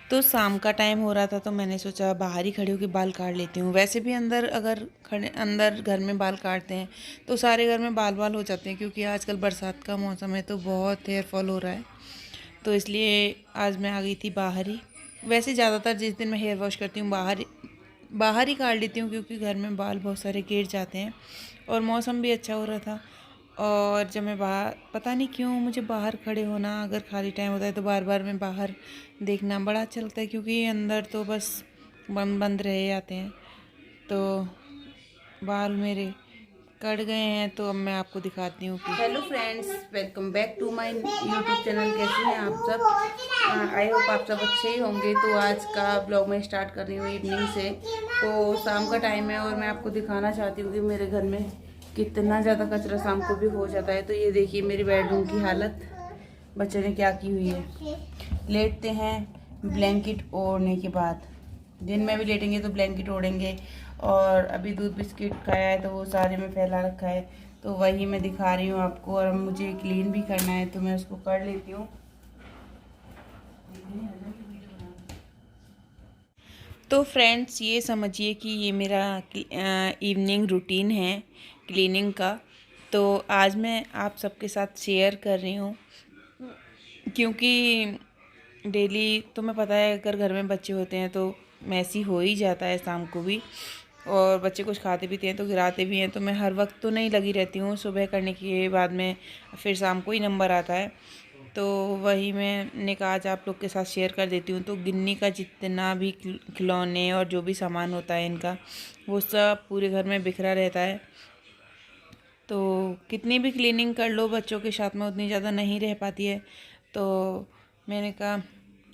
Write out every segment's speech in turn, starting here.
तो शाम का टाइम हो रहा था तो मैंने सोचा बाहर ही खड़ी होकर बाल काट लेती हूँ। वैसे भी अंदर अगर खड़े अंदर घर में बाल काटते हैं तो सारे घर में बाल बाल हो जाते हैं, क्योंकि आजकल बरसात का मौसम है तो बहुत हेयर फॉल हो रहा है। तो इसलिए आज मैं आ गई थी बाहर ही। वैसे ज़्यादातर जिस दिन मैं हेयर वॉश करती हूँ बाहर ही काट लेती हूँ, क्योंकि घर में बाल बहुत सारे गिर जाते हैं और मौसम भी अच्छा हो रहा था। और जब मैं बाहर, पता नहीं क्यों मुझे बाहर खड़े होना, अगर खाली टाइम होता है तो बार बार मैं बाहर देखना बड़ा अच्छा लगता है, क्योंकि अंदर तो बस बंद बंद रहे जाते हैं। तो बाल मेरे कट गए हैं तो अब मैं आपको दिखाती हूँ कि hello friends, welcome back to my YouTube channel. कैसे हैं आप सब? आई होप आप सब अच्छे ही होंगे। तो आज का ब्लॉग मैं स्टार्ट कर रही हूँ इवनिंग से। तो शाम का टाइम है और मैं आपको दिखाना चाहती हूँ कि मेरे घर में कितना ज़्यादा कचरा शाम को भी हो जाता है। तो ये देखिए मेरी बेडरूम की हालत बच्चों ने क्या की हुई है। लेटते हैं ब्लैंकेट ओढ़ने के बाद, दिन में भी लेटेंगे तो ब्लैंकेट ओढ़ेंगे। और अभी दूध बिस्किट खाया है तो वो सारे में फैला रखा है, तो वही मैं दिखा रही हूँ आपको। और मुझे क्लीन भी करना है तो मैं उसको कर लेती हूँ। तो फ्रेंड्स ये समझिए कि ये मेरा इवनिंग रूटीन है क्लीनिंग का। तो आज मैं आप सबके साथ शेयर कर रही हूँ, क्योंकि डेली तुम्हें पता है अगर घर में बच्चे होते हैं तो मैसी हो ही जाता है शाम को भी। और बच्चे कुछ खाते पीते हैं तो गिराते भी हैं, तो मैं हर वक्त तो नहीं लगी रहती हूँ। सुबह करने के बाद में फिर शाम को ही नंबर आता है, तो वही मैंने कहा आज आप लोग के साथ शेयर कर देती हूँ। तो गिन्नी का जितना भी खिलौने और जो भी सामान होता है इनका, वो सब पूरे घर में बिखरा रहता है। तो कितनी भी क्लीनिंग कर लो बच्चों के साथ में उतनी ज़्यादा नहीं रह पाती है। तो मैंने कहा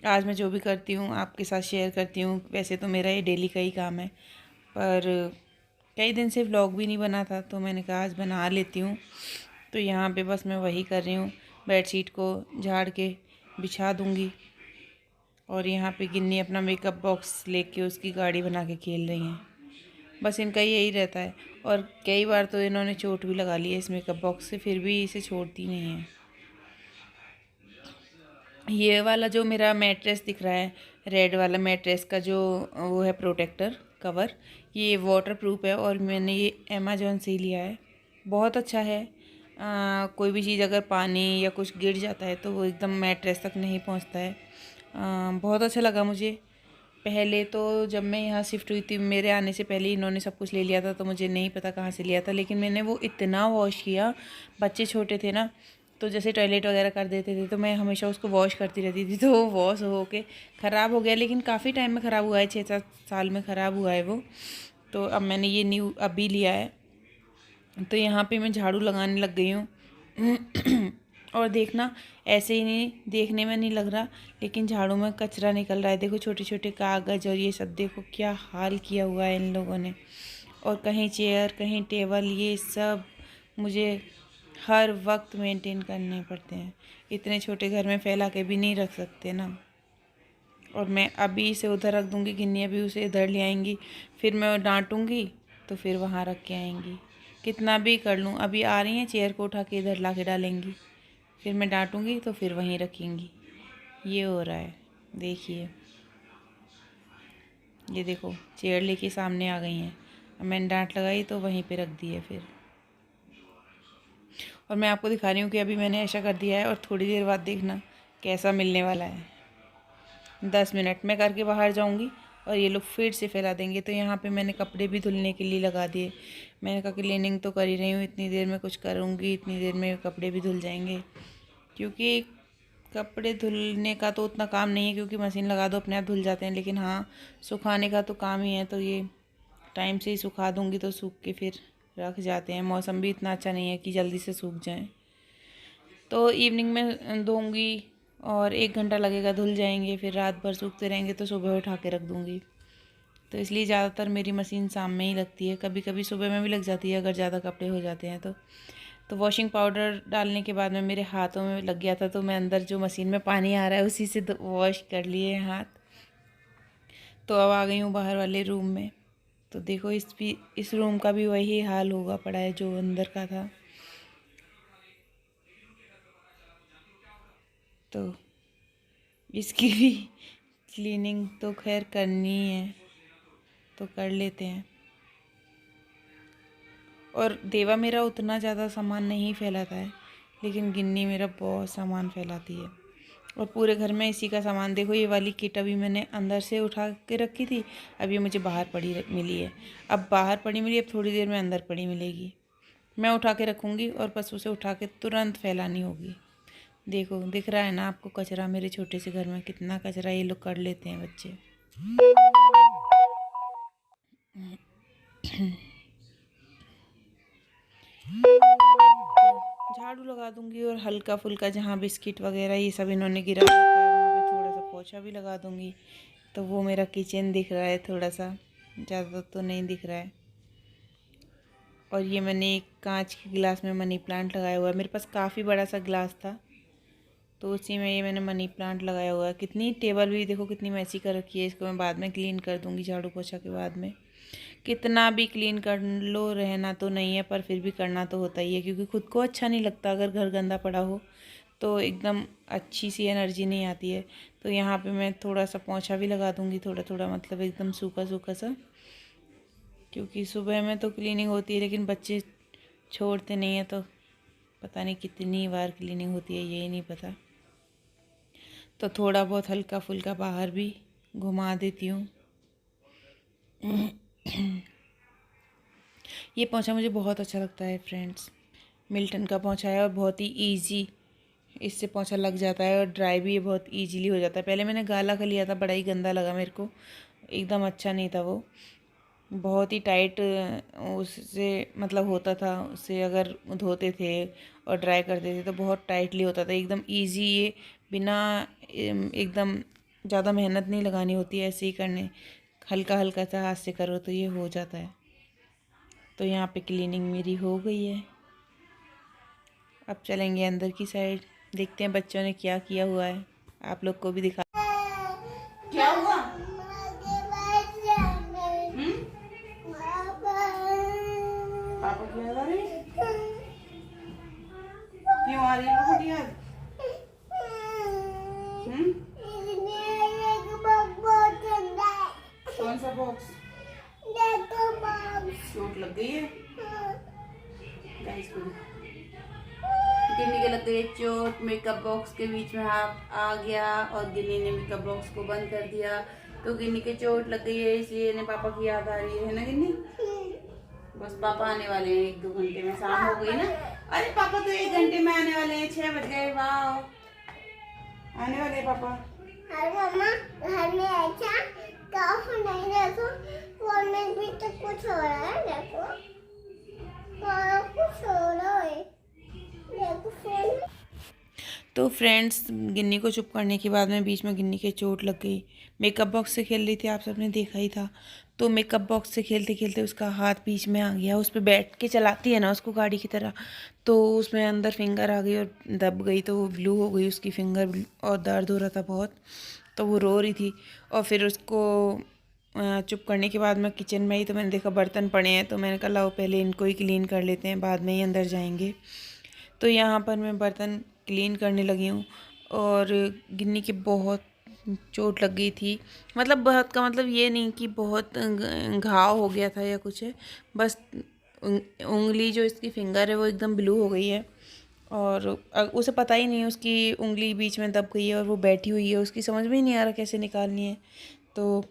आज मैं जो भी करती हूँ आपके साथ शेयर करती हूँ। वैसे तो मेरा ये डेली का ही काम है, पर कई दिन से व्लॉग भी नहीं बना था तो मैंने कहा आज बना लेती हूँ। तो यहाँ पे बस मैं वही कर रही हूँ, बेडशीट को झाड़ के बिछा दूँगी। और यहाँ पे गिन्नी अपना मेकअप बॉक्स लेके उसकी गाड़ी बना के खेल रही हैं। बस इनका यही रहता है। और कई बार तो इन्होंने चोट भी लगा ली है इस मेकअप बॉक्स से, फिर भी इसे छोड़ती नहीं है। ये वाला जो मेरा मैट्रेस दिख रहा है, रेड वाला मैट्रेस का जो वो है प्रोटेक्टर कवर, ये वाटर प्रूफ है और मैंने ये अमेज़ॉन से ही लिया है। बहुत अच्छा है। कोई भी चीज़ अगर पानी या कुछ गिर जाता है तो वो एकदम मैट्रेस तक नहीं पहुंचता है। बहुत अच्छा लगा मुझे। पहले तो जब मैं यहाँ शिफ्ट हुई थी, मेरे आने से पहले इन्होंने सब कुछ ले लिया था, तो मुझे नहीं पता कहाँ से लिया था। लेकिन मैंने वो इतना वॉश किया, बच्चे छोटे थे ना, तो जैसे टॉयलेट वगैरह कर देते थे तो मैं हमेशा उसको वॉश करती रहती थी, तो वो वॉश हो के ख़राब हो गया। लेकिन काफ़ी टाइम में ख़राब हुआ है, 6-7 साल में ख़राब हुआ है वो। तो अब मैंने ये न्यू अभी लिया है। तो यहाँ पे मैं झाड़ू लगाने लग गई हूँ। और देखना, ऐसे ही नहीं देखने में नहीं लग रहा, लेकिन झाड़ू में कचरा निकल रहा है। देखो छोटे छोटे कागज़ और ये सब, देखो क्या हाल किया हुआ है इन लोगों ने। और कहीं चेयर कहीं टेबल, ये सब मुझे हर वक्त मेंटेन करने पड़ते हैं। इतने छोटे घर में फैला के भी नहीं रख सकते ना। और मैं अभी इसे उधर रख दूँगी, गिन्नी अभी उसे इधर ले आएंगी, फिर मैं डांटूँगी तो फिर वहाँ रख के आएंगी। कितना भी कर लूँ, अभी आ रही हैं चेयर को उठा के इधर ला के डालेंगी, फिर मैं डांटूँगी तो फिर वहीं रखेंगी। ये हो रहा है, देखिए। ये देखो चेयर लेके सामने आ गई हैं, अब मैंने डांट लगाई तो वहीं पे रख दी है फिर। और मैं आपको दिखा रही हूँ कि अभी मैंने ऐसा कर दिया है और थोड़ी देर बाद देखना कैसा मिलने वाला है। 10 मिनट में करके बाहर जाऊंगी और ये लोग फिर से फैला देंगे। तो यहाँ पे मैंने कपड़े भी धुलने के लिए लगा दिए। मैंने कहा क्लीनिंग तो कर ही रही हूँ, इतनी देर में कुछ करूँगी, इतनी देर में कपड़े भी धुल जाएंगे। क्योंकि कपड़े धुलने का तो उतना काम नहीं है, क्योंकि मशीन लगा दो अपने आप धुल जाते हैं। लेकिन हाँ, सुखाने का तो काम ही है, तो ये टाइम से ही सुखा दूँगी तो सूख के फिर रख जाते हैं। मौसम भी इतना अच्छा नहीं है कि जल्दी से सूख जाएँ। तो इवनिंग में धोऊँगी और 1 घंटा लगेगा, धुल जाएंगे, फिर रात भर सूखते रहेंगे तो सुबह उठा के रख दूँगी। तो इसलिए ज़्यादातर मेरी मशीन शाम में ही लगती है, कभी कभी सुबह में भी लग जाती है अगर ज़्यादा कपड़े हो जाते हैं तो। वॉशिंग पाउडर डालने के बाद में मेरे हाथों में लग गया था, तो मैं अंदर जो मशीन में पानी आ रहा है उसी से वॉश कर लिए हाथ। तो अब आ गई हूँ बाहर वाले रूम में। तो देखो इस रूम का भी वही हाल होगा पड़ा है जो अंदर का था। तो इसकी भी क्लीनिंग तो खैर करनी ही है तो कर लेते हैं। और देवा मेरा उतना ज़्यादा सामान नहीं फैलाता है, लेकिन गिन्नी मेरा बहुत सामान फैलाती है। और पूरे घर में इसी का सामान, देखो ये वाली किट अभी मैंने अंदर से उठा के रखी थी, अब ये मुझे बाहर पड़ी मिली है। अब बाहर पड़ी मिली, अब थोड़ी देर में अंदर पड़ी मिलेगी। मैं उठा के रखूँगी और बस उसे उठा के तुरंत फैलानी होगी। देखो दिख रहा है ना आपको कचरा, मेरे छोटे से घर में कितना कचरा ये लोग कर लेते हैं बच्चे। झाड़ू लगा दूंगी और हल्का फुल्का जहाँ बिस्किट वगैरह ये सब इन्होंने गिरा रखा है वहाँ पे थोड़ा सा पोछा भी लगा दूंगी। तो वो मेरा किचन दिख रहा है, थोड़ा सा, ज़्यादा तो नहीं दिख रहा है। और ये मैंने एक कांच के गिलास में मनी प्लांट लगाया हुआ है, मेरे पास काफ़ी बड़ा सा गिलास था तो उसी में ये मैंने मनी प्लांट लगाया हुआ है। कितनी टेबल भी देखो कितनी मैसी कर रखी है, इसको मैं बाद में क्लीन कर दूंगी झाड़ू पोछा के बाद में। कितना भी क्लीन कर लो रहना तो नहीं है, पर फिर भी करना तो होता ही है, क्योंकि खुद को अच्छा नहीं लगता अगर घर गंदा पड़ा हो तो एकदम अच्छी सी एनर्जी नहीं आती है। तो यहाँ पे मैं थोड़ा सा पोंछा भी लगा दूंगी, थोड़ा थोड़ा, मतलब एकदम सूखा सूखा सा, क्योंकि सुबह में तो क्लीनिंग होती है लेकिन बच्चे छोड़ते नहीं है तो पता नहीं कितनी बार क्लीनिंग होती है यही नहीं पता। तो थोड़ा बहुत हल्का फुल्का बाहर भी घुमा देती हूँ। ये पोंछा मुझे बहुत अच्छा लगता है फ्रेंड्स, मिल्टन का पोंछा है और बहुत ही इजी इससे पोंछा लग जाता है और ड्राई भी ये बहुत इजीली हो जाता है। पहले मैंने गाला का लिया था, बड़ा ही गंदा लगा मेरे को, एकदम अच्छा नहीं था वो, बहुत ही टाइट उससे मतलब होता था, उससे अगर धोते थे और ड्राई करते थे तो बहुत टाइटली होता था। एकदम इजी ये, बिना एकदम ज़्यादा मेहनत नहीं लगानी होती है, ऐसे ही करने हल्का हल्का सा हाथ से करो तो ये हो जाता है। तो यहाँ पे क्लीनिंग मेरी हो गई है। अब चलेंगे अंदर की साइड, देखते हैं बच्चों ने क्या किया हुआ है, आप लोग को भी दिखा। क्या हुआ? पापा की याद आ रही? क्यों आ रही है पापा की याद? कौन सा बॉक्स? चोट लग गई है? गिन्नी के लग गई चोट, मेकअप बॉक्स के बीच में हाथ आ गया और गिन्नी ने मेकअप बॉक्स को बंद कर दिया। तो गिन्नी के चोट लग गई है इसलिए इन्हें पापा की याद आ रही है ना गिन्नी? बस पापा आने वाले हैं 1-2 घंटे में, शाम हो गई ना। अरे पापा तो 1 घंटे में आने वाले हैं, 6 बज गए। वाह, आने वाले हैं पापा। अरे मम्मा घर में अच्छा काफ नहीं, देखो फोन में भी तो कुछ हो रहा है, देखो कुछ हो रहा है, देखो फोन। तो फ्रेंड्स गिन्नी को चुप करने के बाद में बीच में गिन्नी के चोट लग गई। मेकअप बॉक्स से खेल रही थी, आप सबने देखा ही था। तो मेकअप बॉक्स से खेलते खेलते उसका हाथ बीच में आ गया, उस पर बैठ के चलाती है ना उसको गाड़ी की तरह, तो उसमें अंदर फिंगर आ गई और दब गई, तो वो ब्लू हो गई उसकी फिंगर और दर्द हो रहा था बहुत, तो वो रो रही थी। और फिर उसको चुप करने के बाद मैं किचन में ही, तो मैंने देखा बर्तन पड़े हैं, तो मैंने कहा लाओ पहले इनको ही क्लीन कर लेते हैं, बाद में ही अंदर जाएंगे। तो यहाँ पर मैं बर्तन क्लीन करने लगी हूँ और गिन्नी की बहुत चोट लग गई थी, मतलब बहुत का मतलब ये नहीं कि बहुत घाव हो गया था या कुछ है, बस उंगली जो इसकी फिंगर है वो एकदम ब्लू हो गई है और उसे पता ही नहीं, उसकी उंगली बीच में दब गई है और वो बैठी हुई है, उसकी समझ में ही नहीं आ रहा कैसे निकालनी है। तो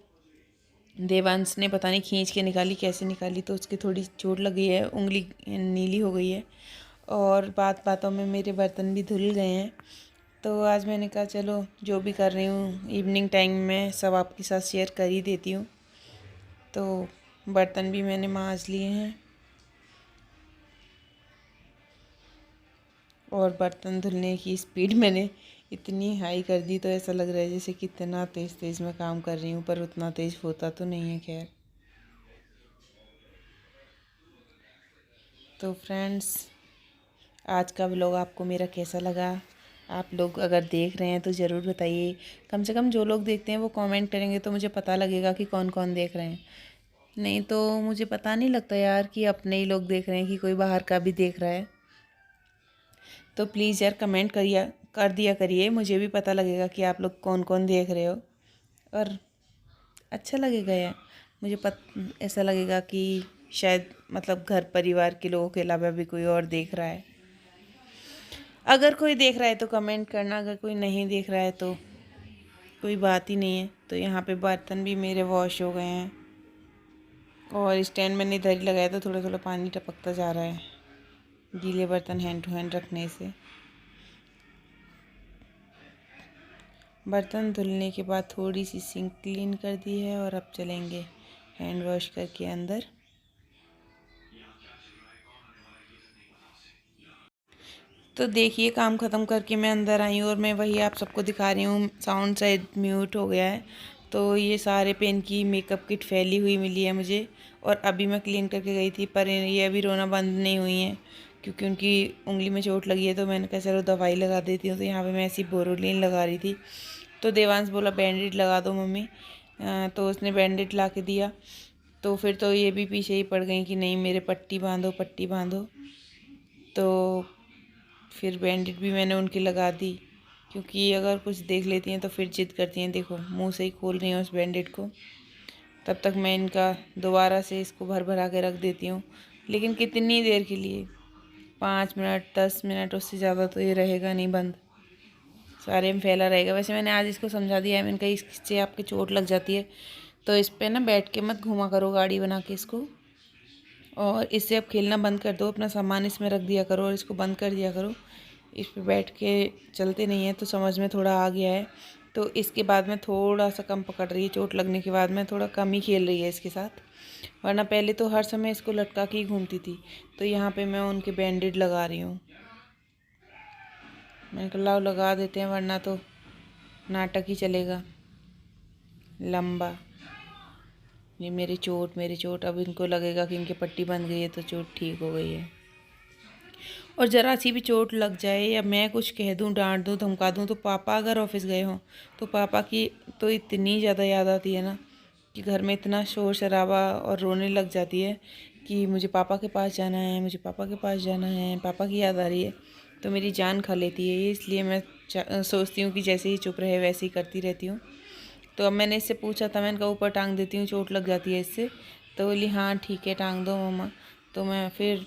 देवांश ने पता नहीं खींच के निकाली, कैसे निकाली, तो उसकी थोड़ी चोट लग गई है, उंगली नीली हो गई है और बात बातों में मेरे बर्तन भी धुल गए हैं। तो आज मैंने कहा चलो जो भी कर रही हूँ इवनिंग टाइम में सब आपके साथ शेयर कर ही देती हूँ। तो बर्तन भी मैंने मांज लिए हैं और बर्तन धुलने की स्पीड मैंने इतनी हाई कर दी तो ऐसा लग रहा है जैसे कितना तेज़ तेज़ मैं काम कर रही हूँ, पर उतना तेज़ होता तो नहीं है खैर। तो फ्रेंड्स आज का व्लॉग आपको मेरा कैसा लगा? आप लोग अगर देख रहे हैं तो ज़रूर बताइए, कम से कम जो लोग देखते हैं वो कमेंट करेंगे तो मुझे पता लगेगा कि कौन कौन देख रहे हैं, नहीं तो मुझे पता नहीं लगता यार कि अपने ही लोग देख रहे हैं कि कोई बाहर का भी देख रहा है। तो प्लीज़ यार कमेंट कर दिया करिए, मुझे भी पता लगेगा कि आप लोग कौन कौन देख रहे हो। और अच्छा लगेगा यार। मुझे ऐसा लगेगा कि शायद मतलब घर परिवार के लोगों के अलावा भी कोई और देख रहा है। अगर कोई देख रहा है तो कमेंट करना, अगर कोई नहीं देख रहा है तो कोई बात ही नहीं है। तो यहाँ पे बर्तन भी मेरे वॉश हो गए हैं और स्टैंड मैंने इधर ही लगाया तो थोड़ा थोड़ा पानी टपकता जा रहा है गीले बर्तन हैंड टू हैंड रखने से। बर्तन धुलने के बाद थोड़ी सी सिंक क्लीन कर दी है और अब चलेंगे हैंड वॉश करके अंदर। तो देखिए काम ख़त्म करके मैं अंदर आई हूँ और मैं वही आप सबको दिखा रही हूँ। साउंड शायद म्यूट हो गया है। तो ये सारे पेन की मेकअप किट फैली हुई मिली है मुझे और अभी मैं क्लीन करके गई थी, पर ये अभी रोना बंद नहीं हुई है क्योंकि उनकी उंगली में चोट लगी है। तो मैंने कहा चलो दवाई लगा देती हूँ। तो यहाँ पे मैं ऐसी बोरोलिन लगा रही थी तो देवांश बोला बैंडेड लगा दो मम्मी। तो उसने बैंडेड ला के दिया। तो फिर तो ये भी पीछे ही पड़ गई कि नहीं मेरे पट्टी बांधो पट्टी बांधो। तो फिर बैंडेड भी मैंने उनकी लगा दी क्योंकि अगर कुछ देख लेती हैं तो फिर जिद करती हैं। देखो मुंह से ही खोल रही हूँ उस बैंडेड को। तब तक मैं इनका दोबारा से इसको भर भरा के रख देती हूँ। लेकिन कितनी देर के लिए, 5 मिनट 10 मिनट, उससे ज़्यादा तो ये रहेगा नहीं बंद, सारे में फैला रहेगा। वैसे मैंने आज इसको समझा दिया है, मैंने कहा इससे आपके चोट लग जाती है तो इस पर ना बैठ के मत घुमा करो गाड़ी बना के इसको, और इससे अब खेलना बंद कर दो, अपना सामान इसमें रख दिया करो और इसको बंद कर दिया करो। इस पे बैठ के चलते नहीं है तो समझ में थोड़ा आ गया है। तो इसके बाद में थोड़ा सा कम पकड़ रही है, चोट लगने के बाद में थोड़ा कम ही खेल रही है इसके साथ, वरना पहले तो हर समय इसको लटका के ही घूमती थी। तो यहाँ पे मैं उनके बैंडेड लगा रही हूँ। मैंने कहा लाओ लगा देते हैं वरना तो नाटक ही चलेगा लंबा। ये मेरी चोट, अब इनको लगेगा कि इनकी पट्टी बंध गई है तो चोट ठीक हो गई है। और ज़रा सी भी चोट लग जाए या मैं कुछ कह दूँ, डांट दूँ, धमका दूँ, तो पापा अगर ऑफिस गए हों तो पापा की तो इतनी ज़्यादा याद आती है ना कि घर में इतना शोर शराबा और रोने लग जाती है कि मुझे पापा के पास जाना है, मुझे पापा के पास जाना है, पापा की याद आ रही है। तो मेरी जान खा लेती है ये, इसलिए मैं सोचती हूँ कि जैसे ही चुप रहे वैसे ही करती रहती हूँ। तो अब मैंने इससे पूछा था, मैंने कहा ऊपर टांग देती हूँ चोट लग जाती है इससे। तो बोली हाँ ठीक है टांग दो मम्मा। तो मैं फिर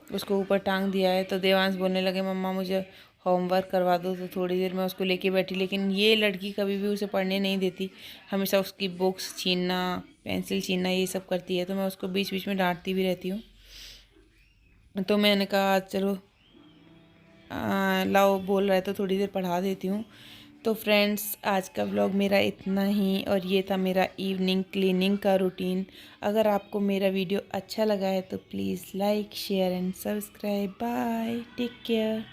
उसको ऊपर टांग दिया है। तो देवांश बोलने लगे मम्मा मुझे होमवर्क करवा दो। तो थोड़ी देर मैं उसको लेके बैठी, लेकिन ये लड़की कभी भी उसे पढ़ने नहीं देती, हमेशा उसकी बुक्स छीनना, पेंसिल छीनना, ये सब करती है। तो मैं उसको बीच बीच में डांटती भी रहती हूँ। तो मैंने कहा चलो लाओ बोल रहा है तो थोड़ी देर पढ़ा देती हूँ। तो फ्रेंड्स आज का व्लॉग मेरा इतना ही, और ये था मेरा इवनिंग क्लीनिंग का रूटीन। अगर आपको मेरा वीडियो अच्छा लगा है तो please like share and subscribe. Bye, take care.